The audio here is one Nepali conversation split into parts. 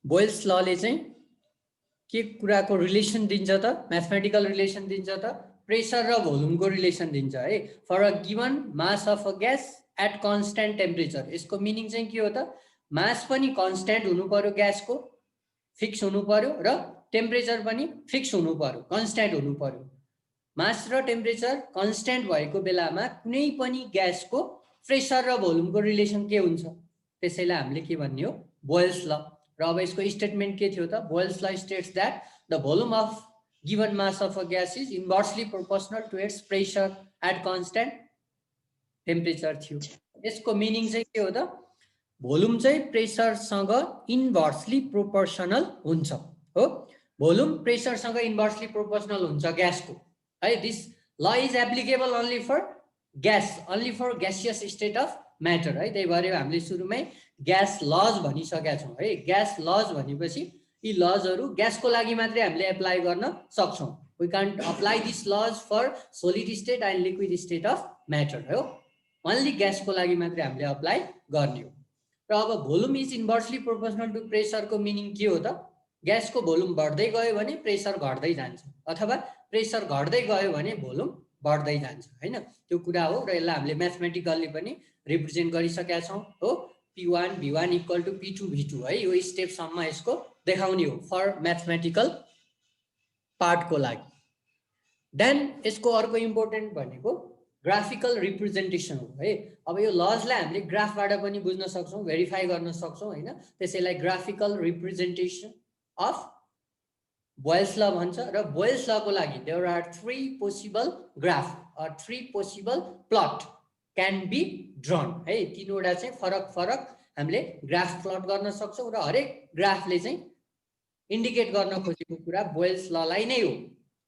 बोयल्स लले चाहिँ के कुराको रिलेसन दिन्छ त, म्याथमेटिकल रिलेसन दिन्छ त, प्रेसर र भोल्युमको रिलेसन दिन्छ है। For a given mass of a gas at constant temperature, यसको मिनिङ चाहिँ के हो त, मास पनि कन्स्ट्यान्ट हुनु पर्यो, ग्यासको फिक्स हुनु पर्यो, र टेम्परेचर पनि फिक्स हुनु पर्यो, कन्स्ट्यान्ट हुनु पर्यो। मास र टेम्परेचर कन्स्ट्यान्ट भएको बेलामा कुनै पनि ग्यासको प्रेसर र भोल्युमको रिलेसन के हुन्छ, त्यसैलाई हामीले के भन्ने हो, बोयल्स ल। र अब यसको स्टेटमेन्ट के थियो त, Boyle's law states that the volume of given mass of a gas is inversely proportional to its pressure at constant temperature थियो। यसको मिनिङ चाहिँ के हो त, भोल्युम चाहिँ प्रेसरसँग इन्भर्सली प्रोपोर्सनल हुन्छ हो। भोल्युम प्रेसरसँग इन्भर्सली प्रोपोर्सनल हुन्छ ग्यासको है। This law is applicable only for gas, only for gaseous state of matter है। त्यही भएर हामीले सुरुमै ग्यास लज भनिसकेका छौँ है। ग्यास लज भनेपछि यी लजहरू ग्यासको लागि मात्रै हामीले एप्लाई गर्न सक्छौँ। We can't apply this law for solid state and liquid state of matter हो, ओन्ली ग्यासको लागि मात्रै हामीले अप्लाई गर्ने हो। र अब volume is inversely proportional to प्रेसरको मिनिङ के हो त, ग्यासको भोल्युम बढ्दै गयो भने प्रेसर घट्दै जान्छ, अथवा प्रेसर घट्दै गयो भने भोल्युम बढ्दै जान्छ हैन, त्यो कुरा हो। र यसलाई हामीले म्याथमेटिकल्ली पनि रिप्रेजेन्ट गरिसकेका छौँ हो। P1 V1 equal to P2 V2 है, यो स्टेपसम्म यसको देखाउने हो फर म्याथमेटिकल पार्टको लागि। देन यसको अर्को इम्पोर्टेन्ट भनेको ग्राफिकल रिप्रेजेन्टेसन हो है। अब यो लजलाई हामीले ग्राफबाट पनि बुझ्न सक्छौँ, भेरिफाई गर्न सक्छौँ हैन, त्यसैलाई ग्राफिकल रिप्रेजेन्टेसन अफ बोयल्स ल भन्छ। र बोयल्स लको लागि there are 3 possible graph or 3 possible plot can be drawn है। तीनवटा चाहिँ फरक फरक हामीले ग्राफ प्लट गर्न सक्छौँ, र हरेक ग्राफले चाहिँ इन्डिकेट गर्न खोजेको कुरा बोयल्स ललाई नै हो।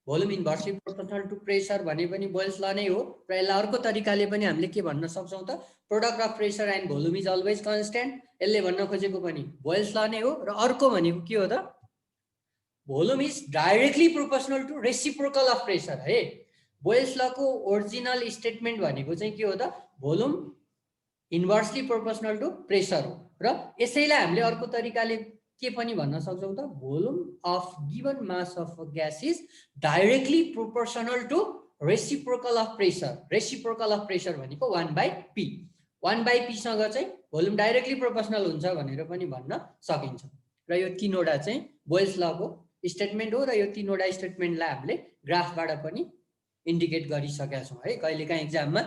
Volume inversely proportional to pressure भने पनि बोयल्स ल नै हो। र यसलाई अर्को तरिकाले पनि हामीले के भन्न सक्छौँ त, product of pressure and volume is always constant, यसले भन्न खोजेको पनि बोयल्स ल नै हो। र अर्को भनेको के हो त, volume is directly proportional to reciprocal of pressure है। बोयल्स लको ओरिजिनल स्टेटमेन्ट भनेको चाहिँ के हो त, volume inversely proportional to pressure हो। र यसैलाई हामीले अर्को तरिकाले के पनि भन्न सक्छौँ त, volume of given mass of a gas is directly proportional to reciprocal of pressure. Reciprocal of pressure भनेको 1/p, 1/p सँग चाहिँ भोल्युम डाइरेक्टली प्रोपोर्सनल हुन्छ भनेर पनि भन्न सकिन्छ। र यो तीनवटा चाहिँ बोयल्स लको स्टेटमेन्ट हो। र यो तीनवटा स्टेटमेन्टलाई हामीले ग्राफबाट पनि इन्डिकेट गरिसकेका छौँ है। कहिलेकाहीँ एक्जाममा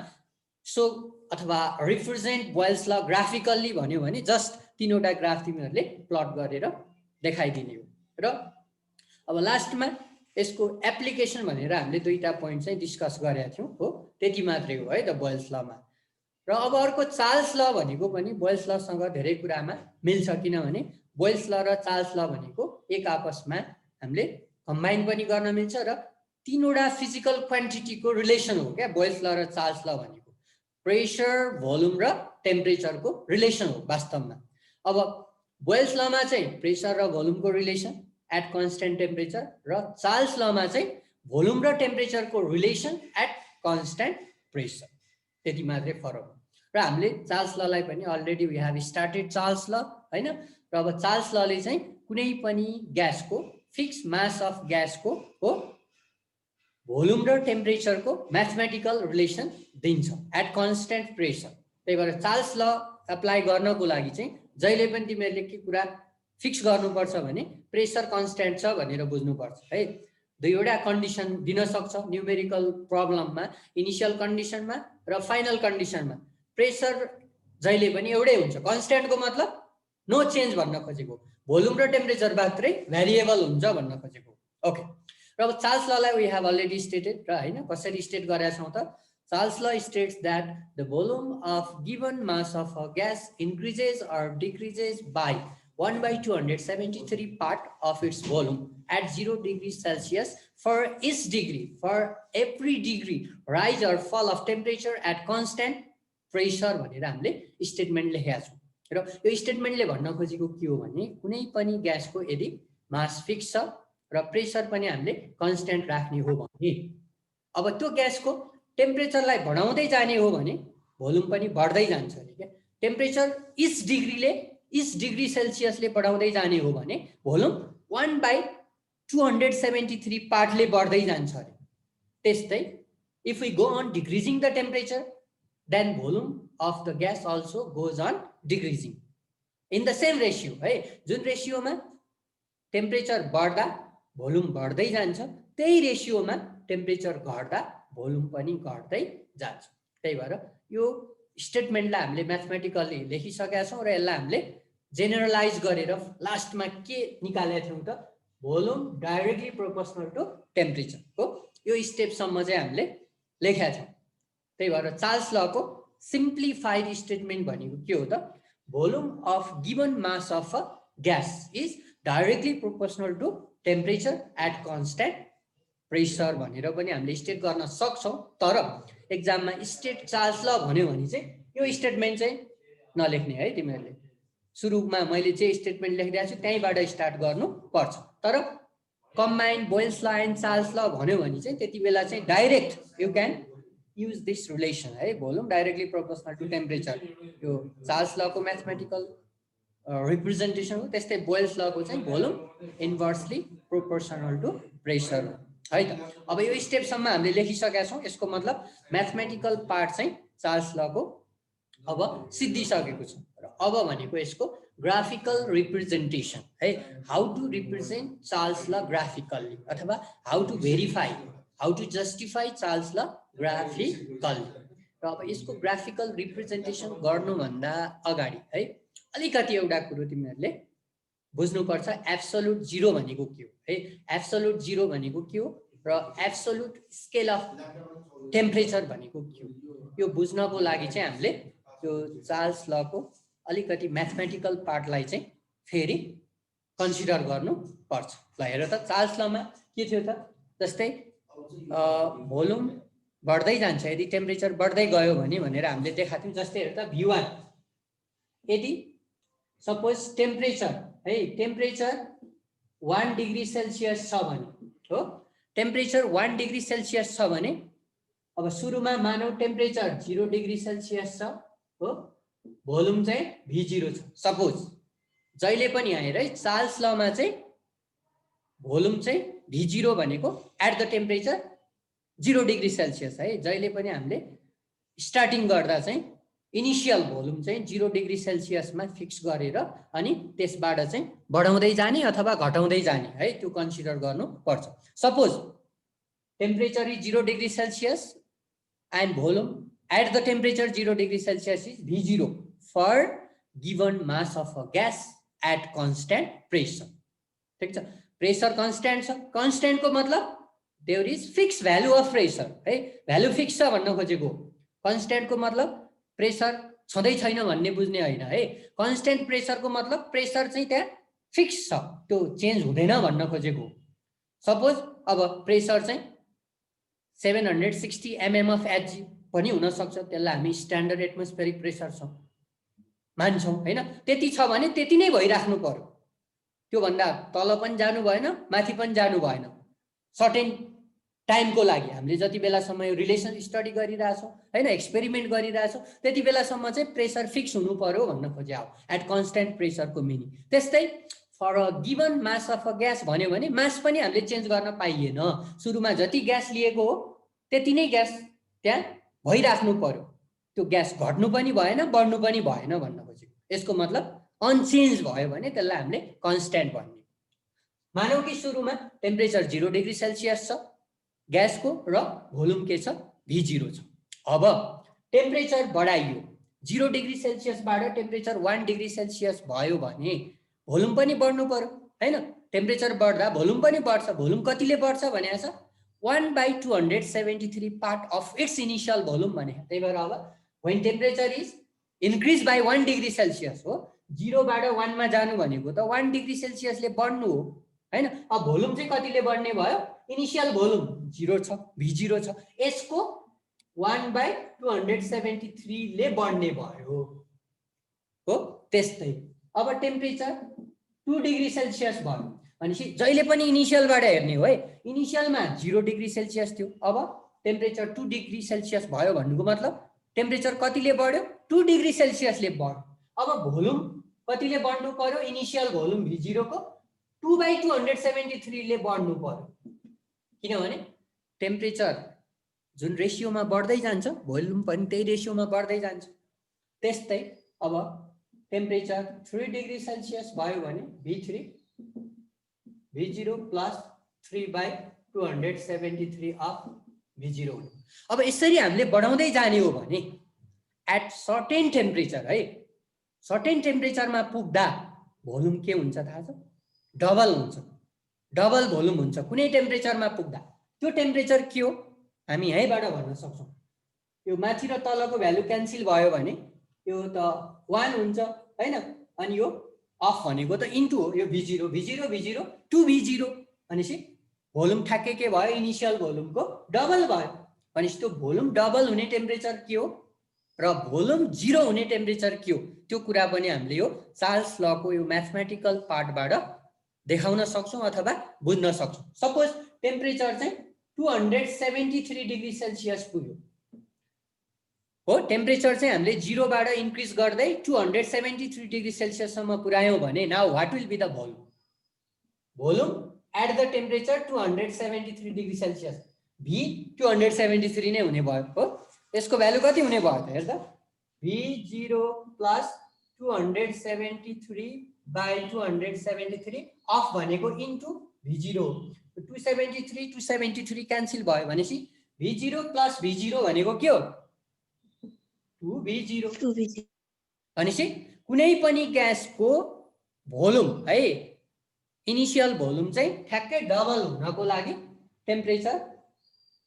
सो अथवा रिप्रेजेन्ट बोयल्स ल ग्राफिकल्ली भन्यो भने जस्ट तीनवटा ग्राफ तिमीहरूले प्लट गरेर देखाइदिने हो। र अब लास्टमा यसको एप्लिकेसन भनेर हामीले 2टा पोइन्ट चाहिँ डिस्कस गरेका थियौँ हो, त्यति मात्रै हो है त बोयल्स लमा। र अब अर्को चार्ल्स ल भनेको पनि बोयल्स लसँग धेरै कुरामा मिल्छ, किनभने बोयल्स ल र चार्ल्स ल भनेको एक आपसमा हामीले कम्बाइन पनि गर्न मिल्छ, र तीनवटा फिजिकल क्वान्टिटीको रिलेसन हो क्या बोयल्स ल र चार्ल्स ल भनेको। प्रेसर, भोल्युम र टेम्परेचरको रिलेसन हो वास्तवमा। अब बोयल्स लमा चाहिँ प्रेसर र भोल्युमको रिलेसन एट कन्स्ट्यान्ट टेम्परेचर, र चार्ल्स लमा चाहिँ भोल्युम र टेम्परेचरको रिलेसन एट कन्स्ट्यान्ट प्रेसर, त्यति मात्रै फरक हो। र हामीले चार्ल्स ललाई पनि already we have started Charles law हैन। र अब चार्ल्स लले चाहिँ कुनै पनि ग्यासको फिक्स मास अफ ग्यासको हो भोल्युम र टेम्परेचरको म्याथमेटिकल रिलेसन दिन्छ एट कन्स्ट्यान्ट प्रेसर। त्यही भएर चार्ल्स ल एप्लाई गर्नको लागि चाहिँ जहिले पनि तिमीहरूले के कुरा फिक्स गर्नुपर्छ भने प्रेसर कन्स्ट्यान्ट छ भनेर बुझ्नुपर्छ है। दुईवटा कन्डिसन दिन सक्छ न्युमेरिकल प्रब्लममा, इनिसियल कन्डिसनमा र फाइनल कन्डिसनमा प्रेसर जहिले पनि एउटै हुन्छ, कन्स्ट्यान्टको मतलब नो चेन्ज भन्न खोजेको, भोल्युम र टेम्परेचर मात्रै भेरिएबल हुन्छ भन्न खोजेको। ओके, र अब चार्ल्स ललाई वी हेभ अलरेडी स्टेटेड र हैन, कसरी स्टेट गरेका छौँ त, Charles law states that the volume of given mass of a gas increases or decreases by 1/273 part of its volume at 0 degrees Celsius for each degree, for every degree rise or fall of temperature at constant pressure भनेर हामीले स्टेटमेन्ट लेखेका छौँ। र यो स्टेटमेन्टले भन्न खोजेको के हो भने कुनै पनि ग्यासको यदि मास फिक्स छ र प्रेसर पनि हामीले कन्स्ट्यान्ट राख्ने हो भने, अब त्यो ग्यासको टेम्परेचरलाई बढाउँदै जाने हो भने भोल्युम पनि बढ्दै जान्छ अरे क्या। टेम्परेचर इच डिग्रीले इस डिग्री सेल्सियसले बढाउँदै जाने हो भने भोल्युम 1/273 पार्टले बढ्दै जान्छ अरे। त्यस्तै if we go on decreasing the temperature, then volume of the gas also goes on decreasing in the same ratio है। जुन रेशियोमा टेम्परेचर बढ्दा भोल्युम बढ्दै जान्छ त्यही रेशियोमा टेम्परेचर घट्दा भोल्युम पनि घट्दै जान्छ। त्यही भएर यो स्टेटमेन्टलाई हामीले म्याथमेटिकली लेखिसकेका छौँ र यसलाई हामीले जेनरलाइज गरेर लास्टमा के निकालेका थियौँ त volume directly proportional to temperature हो। यो स्टेपसम्म चाहिँ हामीले लेखेका छौँ। त्यही भएर चार्ल्स लको सिम्प्लिफाइड स्टेटमेन्ट भनेको के हो त volume of given mass of a gas is directly proportional to temperature at constant pressure भनेर पनि हामीले स्टेट गर्न सक्छौँ। तर एक्जाममा स्टेट चार्ल्स ल भन्यो भने चाहिँ यो स्टेटमेन्ट चाहिँ नलेख्ने है। तिमीहरूले सुरुमा मैले चाहिँ स्टेटमेन्ट लेखिरहेको छु त्यहीँबाट स्टार्ट गर्नुपर्छ। तर combined Boyle's law and Charles law भन्यो भने चाहिँ त्यति बेला चाहिँ direct you can use this relation है। Volume directly proportional to temperature यो चार्ल्स लको म्याथमेटिकल रिप्रेजेन्टेसन हो। त्यस्तै बोयल्स लको चाहिँ volume inversely proportional to pressure हो है त। अब यो स्टेपसम्म हामीले लेखिसकेका छौँ। यसको मतलब म्याथमेटिकल पार्ट चाहिँ चार्ल्स लको अब सिद्धिसकेको छ र अब भनेको यसको ग्राफिकल रिप्रेजेन्टेसन है। How to represent Charles law graphically अथवा how to verify how to justify Charles law graphically. र अब यसको ग्राफिकल रिप्रेजेन्टेसन गर्नुभन्दा अगाडि है अलिकति एउटा कुरो तिमीहरूले बुझ्नुपर्छ। एब्सोल्युट जिरो भनेको के हो है। एब्सोल्युट जिरो भनेको के हो र एब्सोल्युट स्केल अफ टेम्परेचर भनेको के हो यो बुझ्नको लागि चाहिँ हामीले त्यो चार्ल्स लको अलिकति म्याथमेटिकल पार्टलाई चाहिँ फेरि कन्सिडर गर्नुपर्छ। ल हेर त चार्ल्स लमा के थियो त जस्तै भोल्युम बढ्दै जान्छ यदि टेम्परेचर बढ्दै गयो भने भनेर हामीले देखाएको थियौँ। जस्तै हेर त V1 यदि सपोज टेम्परेचर है टेम्परेचर 1 डिग्री सेल्सियस छ भने हो टेम्परेचर 1 डिग्री सेल्सियस छ भने अब सुरुमा मानौ टेम्परेचर 0 डिग्री सेल्सियस छ हो भोल्युम चाहिँ V0 छ। सपोज जहिले पनि हेर है चार्ल्स लमा चाहिँ भोल्युम चाहिँ V0 भनेको at the temperature 0 degree Celsius है। जहिले पनि हामीले स्टार्टिङ गर्दा चाहिँ इनिसियल भोल्युम चाहिँ 0 डिग्री सेल्सियसमा फिक्स गरेर अनि त्यसबाट चाहिँ बढाउँदै जाने अथवा घटाउँदै जाने है त्यो कन्सिडर गर्नुपर्छ। Suppose temperature is 0 degree Celsius and volume at the temperature 0 degree Celsius is V0 for given mass of a gas at constant pressure. ठिक छ प्रेसर कन्स्ट्यान्ट छ। कन्स्ट्यान्टको मतलब there is fix value of pressure है। भ्यालु फिक्स छ भन्न खोजेको। कन्स्ट्यान्टको मतलब प्रेसर छँदै छैन भन्ने बुझ्ने होइन है। कन्स्ट्यान्ट प्रेसरको मतलब प्रेसर चाहिँ त्यहाँ फिक्स छ त्यो चेन्ज हुँदैन भन्न खोजेको। सपोज अब प्रेसर चाहिँ 760 mm अफ Hg पनि हुनसक्छ त्यसलाई हामी स्ट्यान्डर्ड एटमोस्फेरिक प्रेसर छ मान्छौँ होइन। त्यति छ भने त्यति नै भइराख्नु पर्यो। त्योभन्दा तल पनि जानु भएन माथि पनि जानु भएन। सर्टेन टाइमको लागि हामीले जति बेलासम्म यो रिलेसन स्टडी गरिरहेछौँ होइन एक्सपेरिमेन्ट गरिरहेछौँ त्यति बेलासम्म चाहिँ प्रेसर फिक्स हुनु पर्यो भन्न खोजे हो एट कन्स्ट्यान्ट प्रेसरको मिनिङ। त्यस्तै for a given mass of a gas भन्यो भने मास पनि हामीले चेन्ज गर्न पाइएन। सुरुमा जति ग्यास लिएको हो त्यति नै ग्यास त्यहाँ भइराख्नु पर्यो। त्यो ग्यास घट्नु पनि भएन बढ्नु पनि भएन भन्न खोजेको। यसको मतलब अनचेन्ज भयो भने त्यसलाई हामीले कन्स्ट्यान्ट भन्ने। मानौ कि सुरुमा टेम्परेचर 0 डिग्री सेल्सियस छ ग्यासको र भोल्युम के छ V0 छ। अब टेम्परेचर बढाइयो 0 डिग्री सेल्सियसबाट टेम्परेचर 1 डिग्री सेल्सियस भयो भने भोल्युम पनि बढ्नु पर्यो हैन। टेम्परेचर बढ्दा भोल्युम पनि बढ्छ। भोल्युम कतिले बढ्छ भनेको छ 1/273 part of its initial volume भने। त्यही भएर अब when temperature is increase by 1 degree Celsius हो 0 बाट 1 मा जानु भनेको त 1 डिग्री सेल्सियसले बढ्नु हो हैन। अब भोल्युम चाहिँ कतिले बढ्ने भयो इनिशियल भोल्युम 0 छ V0 छ यसको 1/273 ले बढ्ने भयो हो। त्यस्तै अब टेम्परेचर 2 डिग्री सेल्सियस भयो भनेपछि जहिले पनि इनिशियलबाट हेर्ने हो है। इनिशियलमा 0 डिग्री सेल्सियस थियो अब टेम्परेचर 2 डिग्री सेल्सियस भयो भन्नुको मतलब टेम्परेचर कतिले बढ्यो 2 डिग्री सेल्सियसले बढ्यो। अब भोल्युम कतिले बढ्नु पर्यो इनिशियल भोल्युम V0 को 2/273 ले बढ्नु पर्यो किनभने टेम्परेचर जुन रेशियोमा बढ्दै जान्छ भोल्युम पनि त्यही रेशियोमा बढ्दै जान्छ त्यस्तै अब टेम्परेचर 3 डिग्री सेल्सियस भयो भने V0 प्लस 3/273 अफ V0 हुने अब यसरी हामीले बढाउँदै जाने हो भने एट सर्टेन टेम्परेचर है सर्टेन टेम्परेचरमा पुग्दा भोल्युम के हुन्छ थाहा छ डबल हुन्छ डबल भोल्युम हुन्छ कुनै टेम्परेचरमा पुग्दा त्यो टेम्परेचर के हो हामी यहीँबाट भन्न सक्छौँ यो माथि र तलको भ्यालु क्यान्सल भयो भने यो त 1 हुन्छ हैन अनि यो अफ भनेको त इन्टु हो यो V0 2V0 भनेपछि भोल्युम ठ्याक्कै के भयो इनिशियल भोल्युमको डबल भयो भनेपछि त्यो भोल्युम डबल हुने टेम्परेचर के हो र भोल्युम 0 हुने टेम्परेचर के हो त्यो कुरा पनि हामीले यो चार्ल्स लको यो म्याथमेटिकल पार्टबाट देखाउन सक्छौं अथवा बुझ्न सक्छौं सपोज टेम्परेचर चाहिँ 273 डिग्री सेल्सियस पुग्यो हो टेम्परेचर चाहिँ हामीले 0 बाट इन्क्रिज गर्दै 273 डिग्री सेल्सियस सम्म पुर्यायौं भने now what will be the volume at the temperature 273 degree Celsius V 273 नै हुने भयो हो यसको भ्यालु कति हुने भयो त हेर्दा V0 प्लस 273/273 अफ भनेको इन्टु V0 273 क्यान्सल भयो भनेपछि V0 प्लस V0 भनेको के हो 2V0 भनेपछि कुनै पनि ग्यासको भोल्युम है इनिशियल भोल्युम चाहिँ ठ्याक्कै डबल हुनको लागि टेम्परेचर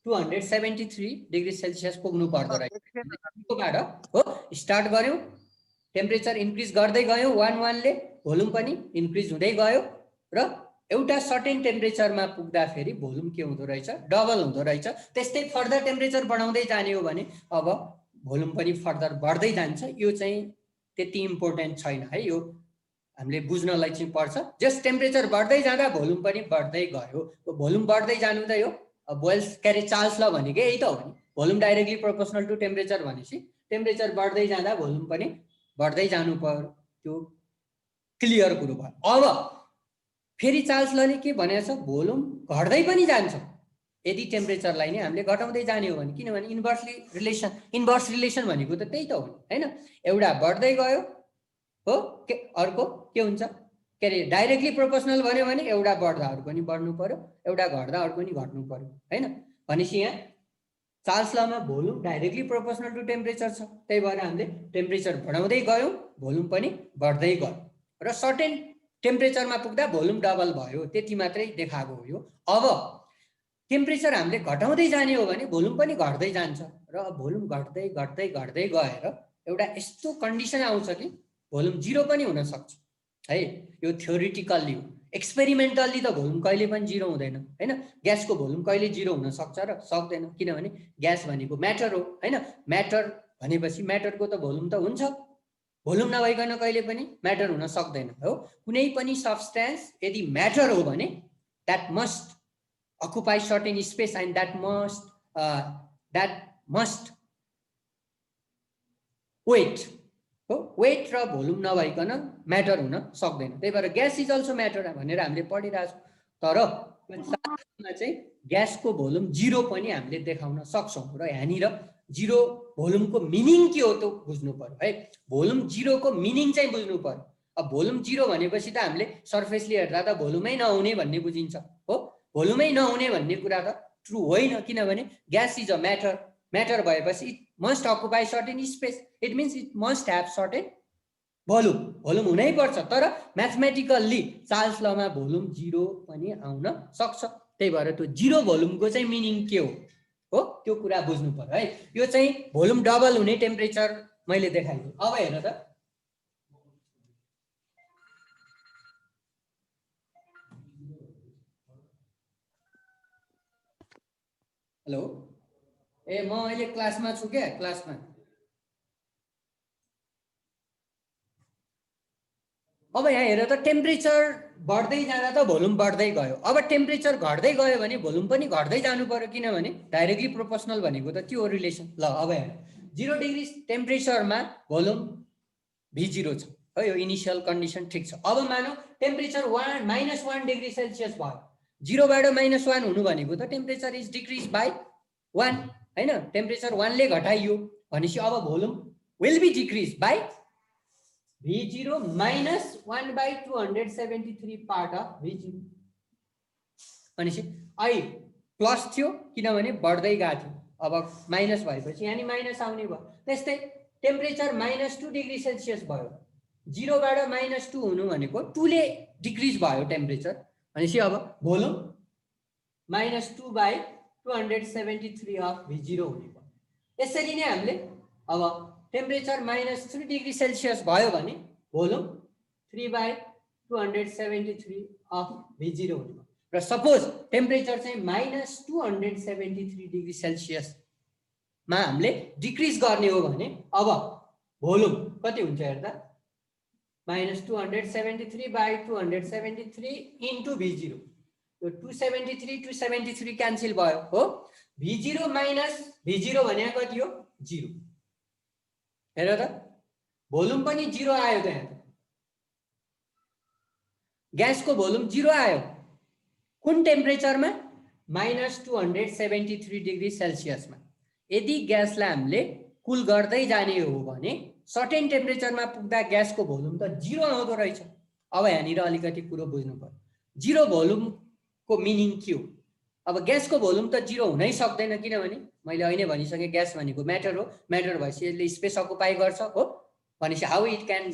273 डिग्री सेल्सियस पुग्नु पर्दो रहेछ हो स्टार्ट गर्यौं टेम्परेचर इन्क्रिज गर्दै गयौं 1 ले भोल्युम पनि इन्क्रिज हुँदै गयो र एउटा सर्टेन टेम्परेचरमा पुग्दाखेरि भोल्युम के हुँदो रहेछ डबल हुँदो रहेछ त्यस्तै फर्दर टेम्परेचर बढाउँदै जाने हो भने अब भोल्युम पनि फर्दर बढ्दै जान्छ यो चाहिँ त्यति इम्पोर्टेन्ट छैन है यो हामीले बुझ्नलाई चाहिँ पर्छ जस्ट टेम्परेचर बढ्दै जाँदा भोल्युम पनि बढ्दै गयो भोल्युम बढ्दै जानु त यो बोयल्स क्यारे चार्ल्स ल भनेको यही त हो नि volume directly proportional to temperature भनेपछि टेम्परेचर बढ्दै जाँदा भोल्युम पनि बढ्दै जानु पर्यो त्यो क्लियर कुरो भयो अब फेरि चार्ल्स लले के भनेको छ भोल्युम घट्दै पनि जान्छ यदि टेम्परेचरलाई नै हामीले घटाउँदै जाने हो भने किनभने इन्भर्स रिलेसन भनेको त त्यही त हो हैन एउटा बढ्दै गयो हो अर्को के हुन्छ के अरे डाइरेक्टली प्रोपोर्सनल भन्यो भने एउटा बढ्दा अरु पनि बढ्नु पर्यो एउटा घट्दा अरु पनि घट्नु पर्यो हैन भनेपछि यहाँ चार्ल्स लमा volume directly proportional to temperature छ त्यही भएर हामीले टेम्परेचर बढाउँदै गयौं भोल्युम पनि बढ्दै गयो र सर्टेन टेम्परेचरमा पुग्दा भोल्युम डबल भयो त्यति मात्रै देखाएको हो यो अब टेम्परेचर हामीले घटाउँदै जाने हो भने भोल्युम पनि घट्दै जान्छ र भोल्युम घट्दै गएर एउटा यस्तो कन्डिसन आउँछ कि भोल्युम 0 पनि हुन सक्छ है यो थ्योरिटिकल्ली हो एक्सपेरिमेन्टल्ली त भोल्युम कहिले पनि 0 हुँदैन हैन ग्यासको भोल्युम कहिले 0 हुन सक्छ र सक्दैन किनभने ग्यास भनेको म्याटर हो हैन म्याटर भनेपछि म्याटरको त भोल्युम त हुन्छ भोल्युम नभइकन कहिले पनि म्याटर हुन सक्दैन हो कुनै पनि सब्स्टेन्स यदि म्याटर हो भने that must occupy certain space and that must weight हो वेट र भोल्युम नभइकन म्याटर हुन सक्दैन त्यही भएर ग्यास इज अल्सो म्याटर भनेर हामीले पढिरहेको छौं तर साथमा चाहिँ ग्यासको भोल्युम 0 पनि हामीले देखाउन सक्छौं र यहाँनिर 0 भोल्युमको मिनिङ के हो त बुझ्नु पर्यो है भोल्युम 0 को मिनिङ चाहिँ बुझ्नु पर्यो अब भोल्युम 0 भनेपछि त हामीले सरफेसले हेर्दा त भोल्युमै नहुने भन्ने बुझिन्छ हो भोल्युमै नहुने भन्ने कुरा त ट्रु होइन किनभने ग्यास इज अ म्याटर भएपछि it must occupy certain space it means it must have certain volume हुनै पर्छ तर म्याथमेटिकल्ली चार्ल्स लमा भोल्युम 0 पनि आउन सक्छ त्यही भएर त्यो 0 भोल्युमको चाहिँ मिनिङ के हो त्यो कुरा बुझ्नु पर्यो है यो चाहिँ भोल्युम डबल हुने टेम्परेचर मैले देखाइदिए अब हेर त हेलो ए म अहिले क्लासमा छु के क्लासमा अब यहाँ हेर त टेम्परेचर बढ्दै जाँदा त भोल्युम बढ्दै गयो अब टेम्परेचर घट्दै गयो भने भोल्युम पनि घट्दै जानु पर्यो किनभने डाइरेक्टली प्रोपोर्सनल भनेको त त्यो रिलेसन ल अब हेर 0 डिग्री टेम्परेचरमा भोल्युम V0 छ है यो इनिशियल कन्डिसन ठिक छ। अब मानौ टेम्परेचर -1 डिग्री सेल्सियस भयो, 0 बाट -1 हुनु भनेको त टेम्परेचर इज डिक्रिज बाई 1 हैन, टेम्परेचर 1 ले घटाइयो भनेपछि अब volume will be decrease by V0 minus 1 by 273 part of V0 भनेपछि आई प्लस थियो किनभने बढ्दै गएको थियो, अब माइनस भएपछि यहाँ नि माइनस आउने भयो। त्यस्तै टेम्परेचर -2 डिग्री सेल्सियस भयो, 0 बाट -2 हुनु भनेको 2 ले डिक्रिज भयो टेम्परेचर भनेपछि अब भोल्युम -2 by 273 of V0 हुने भयो। यसरी नै हामीले अब टेम्परेचर -3 डिग्री सेल्सियस भयो भने भोल्युम 3 by 273 of V0 हुने भयो। र सपोज टेम्परेचर चाहिँ -273 डिग्री सेल्सियस मा हामीले डिक्रिज गर्ने हो भने अब भोल्युम कति हुन्छ हेर्दा -273 by 273 into V0, यो 273 क्यान्सल भयो हो। V0 माइनस V0 भनेको कति हो 0, हेर त भोल्युम पनि 0 आयो त, यहाँ त ग्यासको भोल्युम 0 आयो कुन टेम्परेचरमा -273 डिग्री सेल्सियसमा। यदि ग्यासलाई हामीले कुल गर्दै जाने हो भने सर्टेन टेम्परेचरमा पुग्दा ग्यासको भोल्युम त 0 आउँदो रहेछ। अब यहाँनिर अलिकति कुरो बुझ्नु पर्यो, 0 भोल्युमको मिनिङ के हो। अब ग्यासको भोल्युम त 0 हुनै सक्दैन किनभने मैले अहिले भनिसकेँ ग्यास भनेको म्याटर हो, म्याटर भएपछि यसले स्पेस अकुपाई गर्छ हो भनेपछि how it can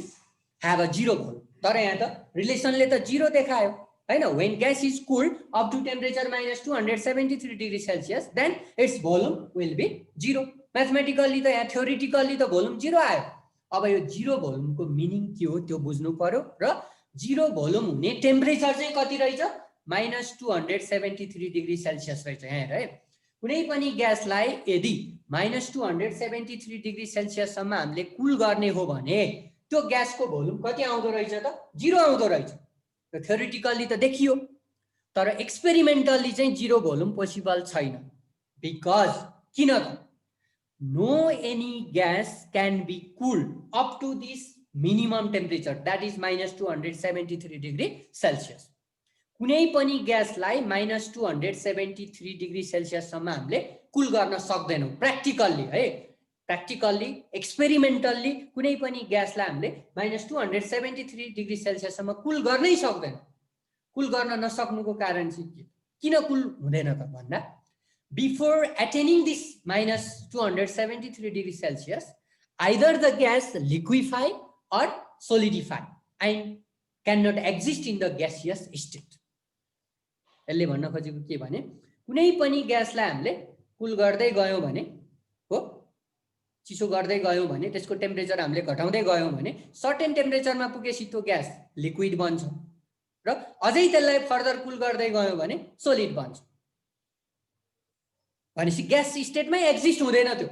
have a 0 volume. तर यहाँ त रिलेसनले त 0 देखायो हैन। When gas is cooled up to temperature -273 degree Celsius then its volume will be 0। Mathematically त यहाँ थ्योरिटिकल्ली त भोल्युम 0 आयो। अब यो 0 भोल्युमको मिनिङ के हो त्यो बुझ्नु पर्यो र 0 भोल्युम हुने टेम्परेचर चाहिँ कति रहेछ -273 डिग्री सेल्सियस रहेछ। यहाँ हेर है, कुनै पनि ग्यासलाई यदि -273 डिग्री सेल्सियससम्म हामीले कुल गर्ने हो भने त्यो ग्यासको भोल्युम कति आउँदो रहेछ त 0 आउँदो रहेछ। त्यो थ्योरिटिकल्ली त देखियो तर एक्सपेरिमेन्टल्ली चाहिँ 0 भोल्युम पोसिबल छैन। बिकज किन त no any gas can be cooled up to this minimum temperature that is -273 degree Celsius. कुनै पनि ग्यासलाई -273 डिग्री सेल्सियससम्म हामीले कुल गर्न सक्दैनौँ प्र्याक्टिकल्ली है। प्र्याक्टिकल्ली एक्सपेरिमेन्टल्ली कुनै पनि ग्यासलाई हामीले -273 डिग्री सेल्सियससम्म कुल गर्नै सक्दैन। कुल गर्न नसक्नुको कारण चाहिँ के, किन कुल हुँदैन त भन्दा before attaining this -273 degree Celsius either the gas liquefy or solidify and can not exist in the gaseous state. यसले भन्न खोजेको के भने कुनै पनि ग्यासलाई हामीले कुल गर्दै गयौँ भने हो, चिसो गर्दै गयौँ भने त्यसको टेम्परेचर हामीले घटाउँदै गयौँ भने सर्टेन टेम्परेचरमा पुगेपछि त्यो ग्यास लिक्विड बन्छ र अझै त्यसलाई फर्दर कुल गर्दै गयौँ भने सोलिड बन्छ भनेपछि ग्यास स्टेटमै एक्जिस्ट हुँदैन। त्यो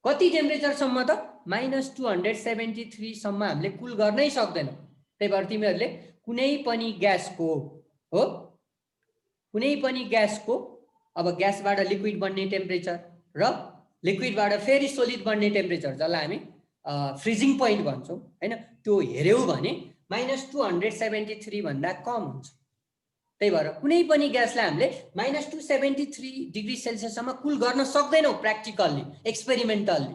कति टेम्परेचरसम्म त -273 सम्म हामीले कुल गर्नै सक्दैनौँ। त्यही भएर तिमीहरूले कुनै पनि ग्यासको हो, कुनै पनि ग्यासको अब ग्यासबाट लिक्विड बन्ने टेम्परेचर र लिक्विडबाट फेरि सोलिड बन्ने टेम्परेचर जसलाई हामी फ्रिजिङ पोइन्ट भन्छौँ हैन, त्यो हेऱ्यौँ भने -273 भन्दा कम हुन्छ। त्यही भएर कुनै पनि ग्यासलाई हामीले -273 डिग्री सेल्सियससम्म कुल गर्न सक्दैनौँ प्र्याक्टिकल्ली एक्सपेरिमेन्टल्ली।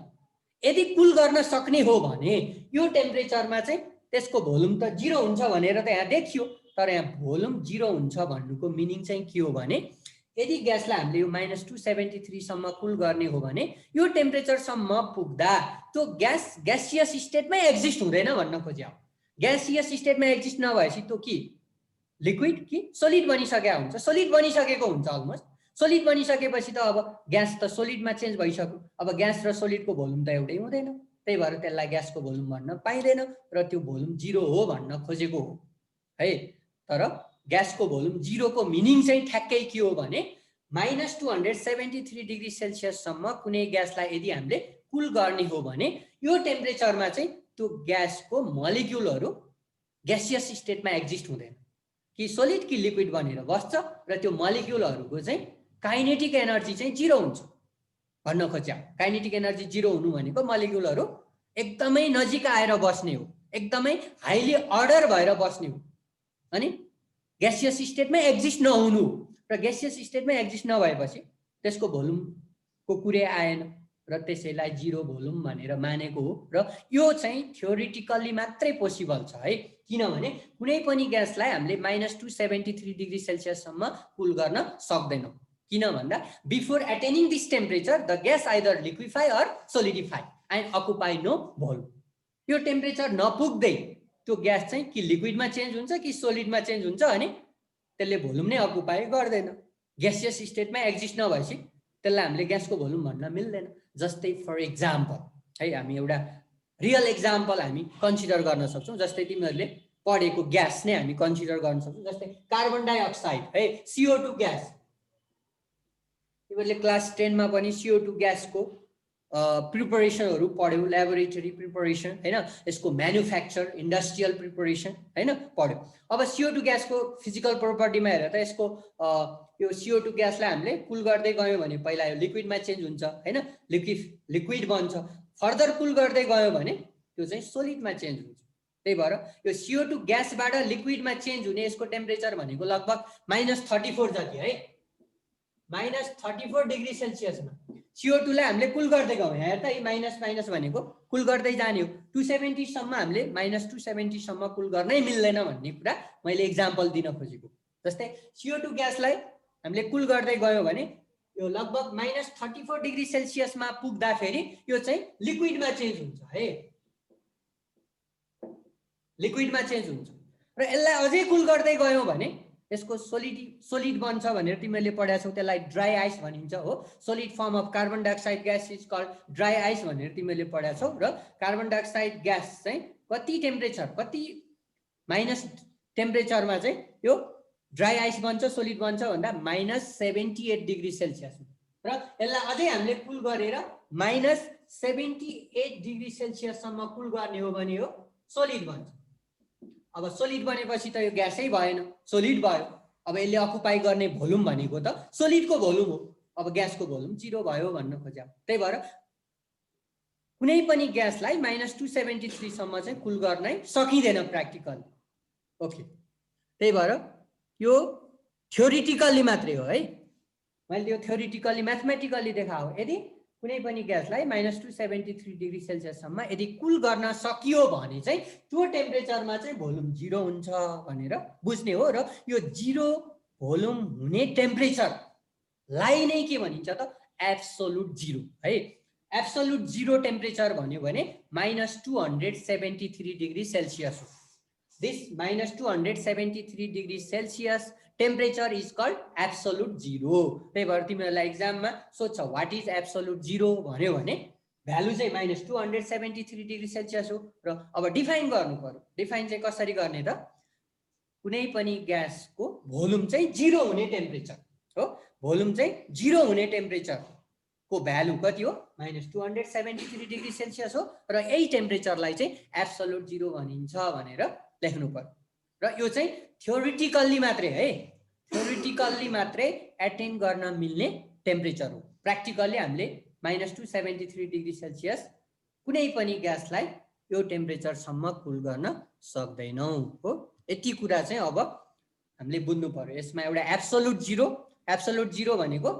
यदि कुल गर्न सक्ने हो भने यो टेम्परेचरमा चाहिँ त्यसको भोल्युम त 0 हुन्छ भनेर त यहाँ देखियो, तर यहाँ भोल्युम 0 हुन्छ भन्नुको मिनिङ चाहिँ के हो भने यदि ग्यासलाई हामीले यो -273 सम्म कुल गर्ने हो भने यो टेम्परेचरसम्म पुग्दा त्यो ग्यास ग्यासियस स्टेटमै एक्जिस्ट हुँदैन भन्न खोज्यो। ग्यासियस स्टेटमा एक्जिस्ट नभएपछि त्यो के लिक्विड कि सोलिड बनिसकेको हुन्छ, सोलिड बनिसकेको हुन्छ अलमोस्ट। सोलिड बनिसकेपछि त अब ग्यास त सोलिडमा चेन्ज भइसक्यो। अब ग्यास र सोलिडको भोल्युम त एउटै हुँदैन, त्यही भएर त्यसलाई ग्यासको भोल्युम भन्न पाइँदैन र त्यो भोल्युम 0 हो भन्न खोजेको हो है। तर ग्यासको भोल्युम 0 को मिनिङ चाहिँ ठ्याक्कै के हो भने -273 डिग्री सेल्सियससम्म कुनै ग्यासलाई यदि हामीले कुल गर्ने हो भने यो टेम्परेचरमा चाहिँ त्यो ग्यासको मलिक्युलहरू ग्यासियस स्टेटमा एक्जिस्ट हुँदैन कि सोलिड कि लिक्विड बनेर बस्छ र त्यो मलिक्युलहरूको चाहिँ काइनेटिक एनर्जी चाहिँ 0 हुन्छ भन्न खोज्या। काइनेटिक एनर्जी 0 हुनु भनेको मलिक्युलहरू एकदमै नजिक आएर बस्ने हो, एकदमै हाइली अर्डर भएर बस्ने हो। अनि ग्यासियस स्टेटमा एक्जिस्ट नहुनु हो र ग्यासियस स्टेटमा एक्जिस्ट नभएपछि त्यसको भोल्युमको कुरै आएन र त्यसैलाई जिरो भोल्युम भनेर मानेको हो। र यो चाहिँ थ्योरिटिकल्ली मात्रै पोसिबल छ है, किनभने कुनै पनि ग्यासलाई हामीले -273 डिग्री सेल्सियससम्म कुल गर्न सक्दैनौँ। किन भन्दा before attaining this temperature the gas either liquefy or solidify and occupy no volume. यो टेम्परेचर नपुग्दै त्यो ग्यास चाहिँ कि लिक्विडमा चेन्ज हुन्छ कि सोलिडमा चेन्ज हुन्छ अनि त्यसले भोल्युम नै अकुपाई गर्दैन। ग्यासियस स्टेटमा एक्जिस्ट नभएपछि त्यसलाई हामीले ग्यासको भोल्युम भन्न मिल्दैन। जस्तै फर एक्जाम्पल है, हामी एउटा रियल एक्जाम्पल हामी कन्सिडर गर्न सक्छौँ। जस्तै तिमीहरूले पढेको ग्यास नै हामी कन्सिडर गर्न सक्छौँ। जस्तै कार्बन डाइअक्साइड है, CO2 ग्यास। तिमीहरूले क्लास 10 मा पनि CO2 ग्यासको प्रिपरेसनहरू पढ्यौ, ल्याबोरेटरी प्रिपरेसन हैन, यसको म्यानुफ्याक्चर इन्डस्ट्रियल प्रिपरेसन हैन पढ्यौ। अब CO2 ग्यासको फिजिकल प्रोपर्टीमा हेरेर त यसको यो CO2 ग्यासलाई हामीले कुल गर्दै गयौँ भने पहिला यो लिक्विडमा चेन्ज हुन्छ हैन, लिक्विड बन्छ। फर्दर कुल गर्दै गयो भने त्यो चाहिँ सोलिडमा चेन्ज हुन्छ। त्यही भएर यो CO2 ग्यासबाट लिक्विडमा चेन्ज हुने यसको टेम्परेचर भनेको लगभग -34 जति है, -34 डिग्री सेल्सियसमा। CO2 लाई हामीले कुल गर्दै गयौँ, हेर त यी माइनस माइनस भनेको कुल गर्दै जाने हो। 270 सम्म हामीले -270 सम्म कुल गर्नै मिल्दैन भन्ने कुरा मैले एक्जाम्पल दिन खोजेको। जस्तै CO2 ग्यासलाई हामीले कुल गर्दै गयौँ भने यो लगभग -34 डिग्री सेल्सियसमा पुग्दाखेरि यो चाहिँ लिक्विडमा चेन्ज हुन्छ है, लिक्विडमा चेन्ज हुन्छ। र यसलाई अझै कुल गर्दै गयौँ भने यसको सोलिड बन्छ भनेर तिमीहरूले पढाएको छौ, त्यसलाई ड्राई आइस भनिन्छ हो। Solid form of carbon dioxide gas is called dry ice भनेर तिमीहरूले पढाएको छौ। र कार्बन डाइअक्साइड ग्यास चाहिँ कति टेम्परेचर, कति माइनस टेम्परेचरमा चाहिँ यो ड्राई आइस बन्छ, सोलिड बन्छ भन्दा -78 डिग्री सेल्सियस। र यसलाई अझै हामीले कुल गरेर -78 डिग्री सेल्सियससम्म कुल गर्ने हो भने यो सोलिड बन्छ। अब सोलिड बनेपछि त यो ग्यासै भएन, सोलिड भयो। अब यसले अकुपाई गर्ने भोल्युम भनेको त सोलिडको भोल्युम हो। अब ग्यासको भोल्युम जिरो भयो भन्न खोज्या। त्यही भएर कुनै पनि ग्यासलाई -273 सम्म चाहिँ कुल गर्नै सकिँदैन प्र्याक्टिकल। ओके, त्यही भएर यो थ्योरिटिकल्ली मात्रै हो है, मैले त्यो थ्योरिटिकल्ली म्याथमेटिकल्ली देखाएँ। यदि कुनै पनि ग्यासलाई -273 डिग्री सेल्सियससम्म यदि कुल गर्न सकियो भने चाहिँ त्यो टेम्परेचरमा चाहिँ भोल्युम जिरो हुन्छ भनेर बुझ्ने हो। र यो जिरो भोल्युम हुने टेम्परेचरलाई नै के भनिन्छ त एब्सोल्युट जिरो है। एब्सोल्युट जिरो टेम्परेचर भन्यो भने -273 डिग्री सेल्सियस हो। This -273 degree Celsius temperature is called absolute zero. त्यही भएर तिमीहरूलाई एक्जाममा सोध्छ वाट इज एब्सोल्युट जिरो भन्यो भने भ्यालु चाहिँ -273 डिग्री सेल्सियस हो। र अब डिफाइन गर्नु पर्यो। डिफाइन चाहिँ कसरी गर्ने त, कुनै पनि ग्यासको भोल्युम चाहिँ जिरो हुने टेम्परेचर हो, भोल्युम चाहिँ जिरो हुने टेम्परेचरको भ्यालु कति हो -273 डिग्री सेल्सियस हो। र यही टेम्परेचरलाई चाहिँ एब्सोल्युट जिरो भनिन्छ भनेर लेख्नु पर्यो। र यो चाहिँ थ्योरिटिकल्ली मात्रै है, थ्योरिटिकल्ली मात्रै एटेन गर्न मिल्ने टेम्परेचर हो। प्र्याक्टिकल्ली हामीले -273 डिग्री सेल्सियस कुनै पनि ग्यासलाई यो टेम्परेचरसम्म कुल गर्न सक्दैनौँ हो। यति कुरा चाहिँ अब हामीले बुझ्नु पर्यो। यसमा एउटा एब्सोल्युट जिरो भनेको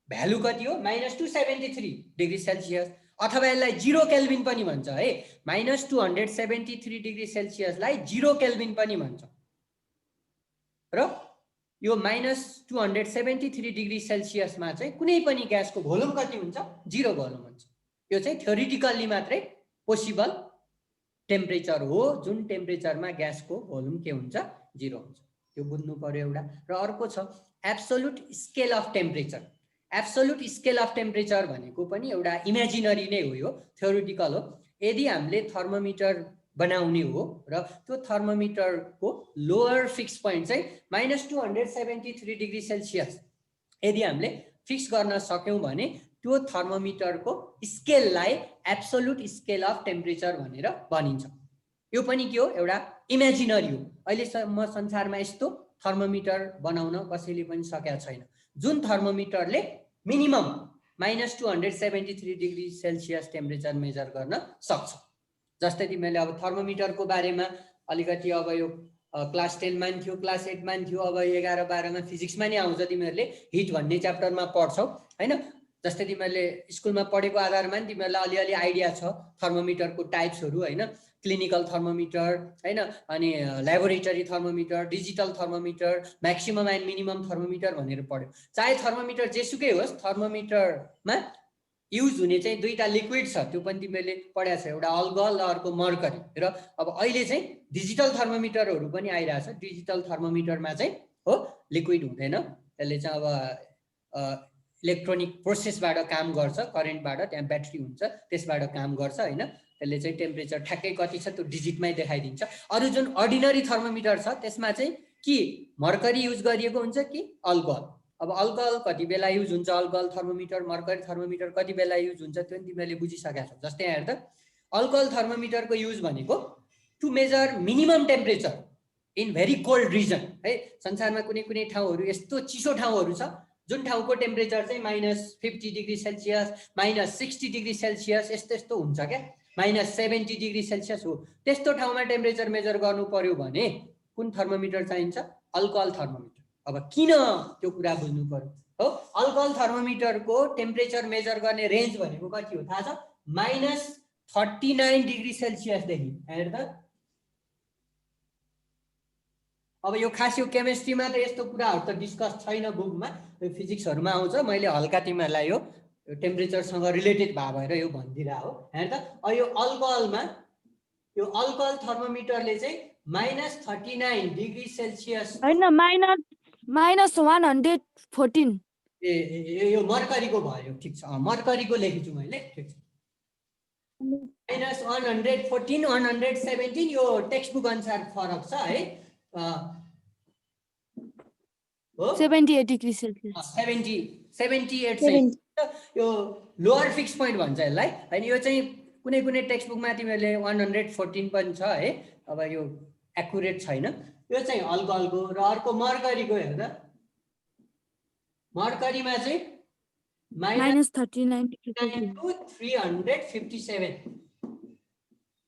भ्यालु कति हो -273 डिग्री सेल्सियस, अथवा यसलाई 0 केल्भिन पनि भन्छ है। -273 डिग्री सेल्सियसलाई 0 केल्भिन पनि भन्छ। र यो -273 डिग्री सेल्सियसमा चाहिँ कुनै पनि ग्यासको भोल्युम कति हुन्छ, जिरो भोल्युम हुन्छ। यो चाहिँ थ्योरिटिकल्ली मात्रै पोसिबल टेम्परेचर हो, जुन टेम्परेचरमा ग्यासको भोल्युम के हुन्छ, जिरो हुन्छ। त्यो बुझ्नु पर्यो एउटा। र अर्को छ absolute scale of temperature. Absolute scale of temperature भनेको पनि एउटा इमेजिनरी नै हो, यो थ्योरिटिकल हो। यदि हामीले थर्मोमिटर बनाउने हो र त्यो थर्मोमिटरको लोअर फिक्स पोइन्ट चाहिँ -273 डिग्री सेल्सियस यदि हामीले फिक्स गर्न सक्यौँ भने त्यो थर्मोमिटरको स्केललाई एब्सोल्युट स्केल अफ टेम्परेचर भनेर भनिन्छ। यो पनि के हो, एउटा इमेजिनरी हो। अहिलेसम्म संसारमा यस्तो थर्मोमिटर बनाउन कसैले पनि सकेका छैन जुन थर्मोमिटरले minimum -273 degree Celsius temperature measure गर्न सक्छ। जस्तै तिमीहरूले अब थर्मोमिटरको बारेमा अलिकति अब यो क्लास 10 मा थियो, क्लास 8 मा थियो, अब 11 12 मा फिजिक्समा नि आउँछ, तिमीहरूले हिट भन्ने च्याप्टरमा पढ्छौ हैन। जस्तै तिमीहरूले स्कुलमा पढेको आधारमा नि तिमीहरूलाई अलिअलि आइडिया छ थर्मोमिटरको टाइप्सहरू हैन, क्लिनिकल थर्मोमिटर हैन, अनि laboratory thermometer, digital thermometer, maximum and minimum thermometer भनेर पढ्यो। चाहे थर्मोमिटर जेसुकै होस्, थर्मोमिटरमा युज हुने चाहिँ दुईटा लिक्विड छ, त्यो पनि तिमीले पढाएको छ, एउटा अल्कोहल र अर्को मर्करी। र अब अहिले चाहिँ डिजिटल थर्मोमिटरहरू पनि आइरहेछ। डिजिटल थर्मोमिटरमा चाहिँ हो लिक्विड हुँदैन, त्यसले चाहिँ अब इलेक्ट्रोनिक प्रोसेसबाट काम गर्छ, करेन्टबाट, त्यहाँ ब्याट्री हुन्छ त्यसबाट काम गर्छ हैन। त्यसले चाहिँ टेम्परेचर ठ्याक्कै कति छ त्यो डिजिटमै देखाइदिन्छ। अरू जुन अर्डिनरी थर्मोमिटर छ त्यसमा चाहिँ कि मर्करी युज गरिएको हुन्छ कि अल्कोहल। अब अल्कोहल कति बेला युज हुन्छ, अल्कोहल थर्मोमिटर, मर्करी थर्मोमिटर कति बेला युज हुन्छ त्यो पनि तिमीहरूले बुझिसकेका छौ। जस्तै यहाँ हेर त, अल्कोहल थर्मोमिटरको युज भनेको to measure minimum temperature in very cold region है। संसारमा कुनै कुनै ठाउँहरू यस्तो चिसो ठाउँहरू छ जुन ठाउँको टेम्परेचर चाहिँ -50 डिग्री सेल्सियस, -60 डिग्री सेल्सियस यस्तो यस्तो हुन्छ क्या, -70 डिग्री सेल्सियस हो। त्यस्तो ठाउँमा टेम्परेचर मेजर गर्नु पर्यो भने कुन थर्मोमिटर चाहिन्छ? Alcohol thermometer. अब किन त्यो कुरा बुझ्नु पर्यो हो। अल्कोहल थर्मोमिटरको टेम्परेचर मेजर गर्ने रेन्ज भनेको कति हो थाहा छ? -39 डिग्री सेल्सियस देखि। हेर त, अब यो खास यो केमिस्ट्रीमा त यस्तो कुराहरू त डिस्कस छैन बुकमा, फिजिक्सहरूमा आउँछ। मैले हल्का तिमीहरूलाई यो टेम्परेचरसँग रिलेटेड भएर यो भनिदिरा हो। हेर त, यो अल्कोहलमा यो अल्कोहल थर्मोमिटरले चाहिँ -39 डिग्री सेल्सियस हैन, -114। ए यो मर्करीको भयो, ठिक छ, मर्करीको लेखेछु मैले, ठिक छ। -114, 117 यो टेक्स्ट बुक अनुसार फरक छ है। 78 डिग्री सेल्सियस, 78 चाहिँ यो लोअर फिक्स पोइन्ट भन्छ यसलाई हैन। यो चाहिँ कुनै कुनै टेक्स्ट बुकमा तिमीहरूले 114 पनि छ है। अब यो एक्युरेट छैन। यो चाहिँ अल्कोहलको। र अर्को मर्करीको हेर्दा, मर्करीमा चाहिँ -39 357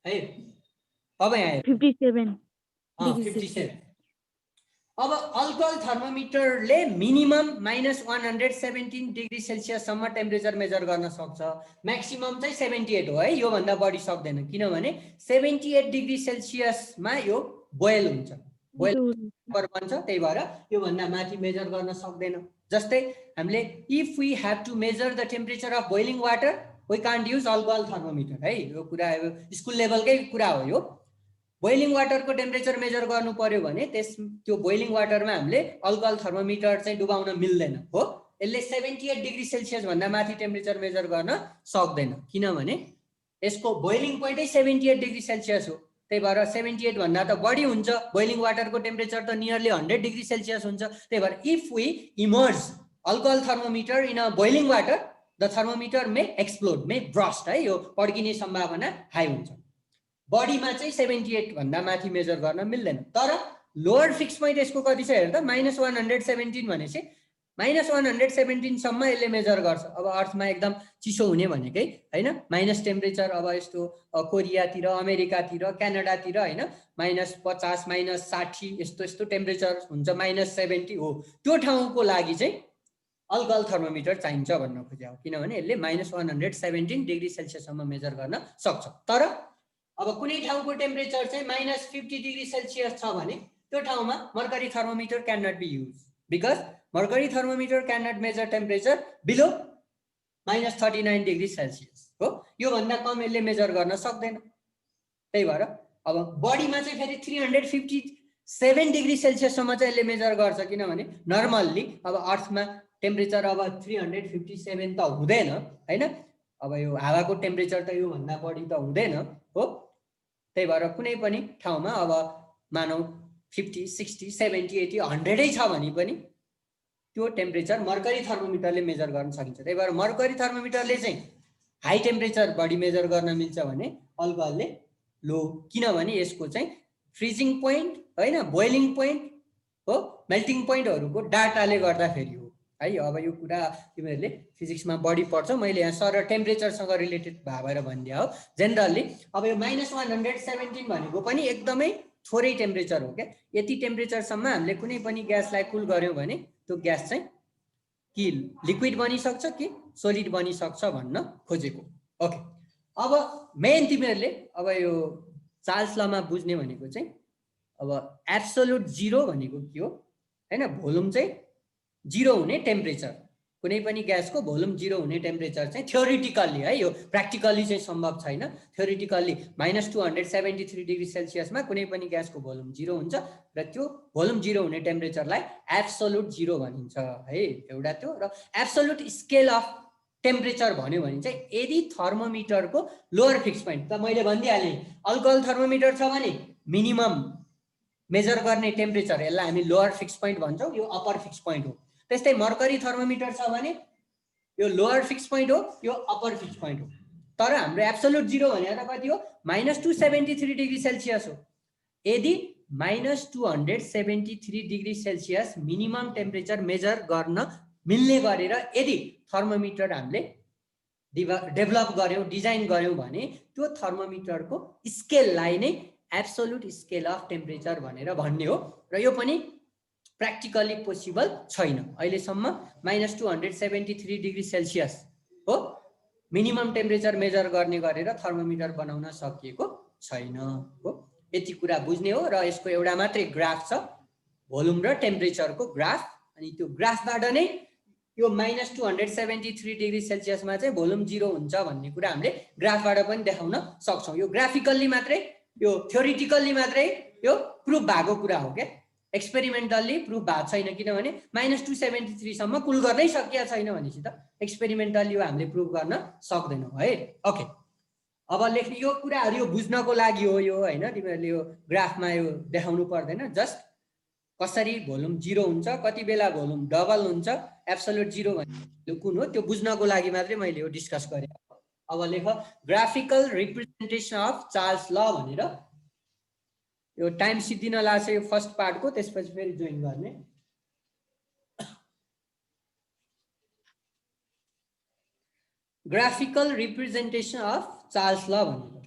है। अब यहाँ 57 डिग्री 57। अब अल्कोहल थर्मोमिटरले मिनिमम -117 डिग्री सेल्सियससम्म टेम्परेचर मेजर गर्न सक्छ, म्याक्सिमम चाहिँ 78 हो है, योभन्दा बढी सक्दैन। किनभने 78 डिग्री सेल्सियसमा यो बोइल हुन्छ, बोइल बन्छ, त्यही भएर योभन्दा माथि मेजर गर्न सक्दैन। जस्तै हामीले if we have to measure the temperature of boiling water we can't use alcohol thermometer है। यो कुरा स्कुल लेभलकै कुरा हो। यो बोइलिङ वाटरको टेम्परेचर मेजर गर्नु पर्यो भने त्यो बोइलिङ वाटरमा हामीले अल्कोहल थर्मोमिटर चाहिँ डुबाउन मिल्दैन हो। यसले 78 डिग्री सेल्सियस भन्दा माथि टेम्परेचर मेजर गर्न सक्दैन, किनभने यसको बोइलिङ पोइन्टै 78 डिग्री सेल्सियस हो। त्यही भएर 78 भन्दा त बढी हुन्छ। बोइलिङ वाटरको टेम्परेचर त नियरली 100 डिग्री सेल्सियस हुन्छ। त्यही भएर if we emerge alcohol thermometer in a boiling water the thermometer may explode, may burst है, यो पड्किने सम्भावना हाई हुन्छ। बडीमा चाहिँ 78 भन्दा माथि मेजर गर्न मिल्दैन। तर लोअर फिक्स पोइन्ट यसको कति छ हेर्दा, -117 भनेपछि -117 सम्म यसले मेजर गर्छ। अब अर्थमा एकदम चिसो हुने भनेकै हैन, माइनस टेम्परेचर अब यस्तो कोरियातिर, अमेरिकातिर, क्यानाडातिर हैन -50 -60 यस्तो यस्तो टेम्परेचर हुन्छ, -70 हो। त्यो ठाउँको लागि चाहिँ अल्कोहल थर्मोमिटर चाहिन्छ भन्न खोजेको हो, किनभने यसले -117 डिग्री सेल्सियससम्म मेजर गर्न सक्छ। तर अब कुनै ठाउँको टेम्परेचर चाहिँ -50 डिग्री सेल्सियस छ भने त्यो ठाउँमा mercury thermometer can not be use, because mercury thermometer can not measure temperature below -39 degree Celsius हो। योभन्दा कम यसले मेजर गर्न सक्दैन। त्यही भएर अब बडीमा चाहिँ फेरि 357 डिग्री सेल्सियससम्म चाहिँ यसले मेजर गर्छ, किनभने नर्मल्ली अब अर्थमा टेम्परेचर अब 357 त हुँदैन हैन। अब यो हावाको टेम्परेचर त योभन्दा बढी त हुँदैन हो। त्यही भएर कुनै पनि ठाउँमा अब मानौ 50 60 70 80 100 छ भने पनि त्यो टेम्परेचर मर्करी थर्मोमिटरले मेजर गर्न सकिन्छ। त्यही भएर मर्करी थर्मोमिटरले चाहिँ हाई टेम्परेचर बढी मेजर गर्न मिल्छ भने अल्कोहलले लो, किनभने यसको चाहिँ फ्रिजिङ पोइन्ट हैन, बोइलिङ पोइन्ट हो, मेल्टिङ पोइन्टहरूको डाटाले गर्दाखेरि हो है। अब यो कुरा तिमीहरूले फिजिक्समा बढी पढ्छ, मैले यहाँ सर टेम्परेचरसँग रिलेटेड भएर भनिदिया हो। जेनरली अब यो -117 भनेको पनि एकदमै थोरै टेम्परेचर हो क्या। यति टेम्परेचरसम्म हामीले कुनै पनि ग्यासलाई कुल गर्यौँ भने त्यो ग्यास चाहिँ कि लिक्विड बनिसक्छ कि सोलिड बनिसक्छ भन्न खोजेको। ओके, अब मेन तिमीहरूले अब यो चार्ल्स लमा बुझ्ने भनेको चाहिँ अब एब्सोल्युट जिरो भनेको के हो हैन, भोल्युम चाहिँ जिरो हुने टेम्परेचर, कुनै पनि ग्यासको भोल्युम जिरो हुने टेम्परेचर चाहिँ थ्योरिटिकल्ली है, यो प्र्याक्टिकल्ली चाहिँ सम्भव छैन। थ्योरिटिकल्ली -273 डिग्री सेल्सियसमा कुनै पनि ग्यासको भोल्युम जिरो हुन्छ र त्यो भोल्युम जिरो हुने टेम्परेचरलाई एब्सोल्युट जिरो भनिन्छ है, एउटा त्यो। र एब्सोल्युट स्केल अफ टेम्परेचर भन्यो भने चाहिँ यदि थर्मोमिटरको लोअर फिक्स पोइन्ट, त मैले भनिदिइहालेँ अल्कोहल थर्मोमिटर छ भने मिनिमम मेजर गर्ने टेम्परेचर यसलाई हामी लोअर फिक्स पोइन्ट भन्छौँ, यो अप्पर फिक्स पोइन्ट हो। त्यस्तै मर्करी थर्मोमिटर छ भने यो लोअर फिक्स पोइन्ट हो, यो अप्पर फिक्स पोइन्ट हो। तर हाम्रो एब्सोल्युट जिरो भनेर कति हो, -273 डिग्री सेल्सियस हो। यदि -273 degree Celsius minimum temperature measure गर्न मिल्ने गरेर यदि थर्मोमिटर हामीले डेभलप गर्यौँ, डिजाइन गर्यौँ भने त्यो थर्मोमिटरको स्केललाई नै एब्सोल्युट स्केल अफ टेम्परेचर भनेर भन्ने हो। र यो पनि प्र्याक्टिकली पोसिबल छैन अहिलेसम्म। -273 डिग्री सेल्सियस हो मिनिमम टेम्परेचर मेजर गर्ने गरेर थर्मोमिटर बनाउन सकिएको छैन हो। यति कुरा बुझ्ने हो। र यसको एउटा मात्रै ग्राफ छ, भोल्युम र टेम्परेचरको ग्राफ। अनि त्यो ग्राफबाट नै यो -273 डिग्री सेल्सियसमा चाहिँ भोल्युम जिरो हुन्छ भन्ने कुरा हामीले ग्राफबाट पनि देखाउन सक्छौँ। यो ग्राफिकल्ली मात्रै, यो थ्योरिटिकल्ली मात्रै यो प्रुफ भएको कुरा हो क्या, एक्सपेरिमेन्टल्ली प्रुफ भएको छैन। किनभने -273 सम्म कुल गर्नै सकिया छैन भनेपछि त एक्सपेरिमेन्टल्ली यो हामीले प्रुफ गर्न सक्दैनौँ है। ओके, अब लेख्ने यो कुराहरू यो बुझ्नको लागि हो यो हैन, तिमीहरूले यो ग्राफमा यो देखाउनु पर्दैन। जस्ट कसरी भोल्युम जिरो हुन्छ, कति बेला भोल्युम डबल हुन्छ, एब्सोल्युट जिरो भनेको कुन हो त्यो बुझ्नको लागि मात्रै मैले यो डिस्कस गरेँ। अब लेख graphical representation of Charles law भनेर। यो टाइम सिद्धिन लाग्छ यो फर्स्ट पार्टको, त्यसपछि फेरि जोइन गर्ने। Graphical representation of Charles law भनेर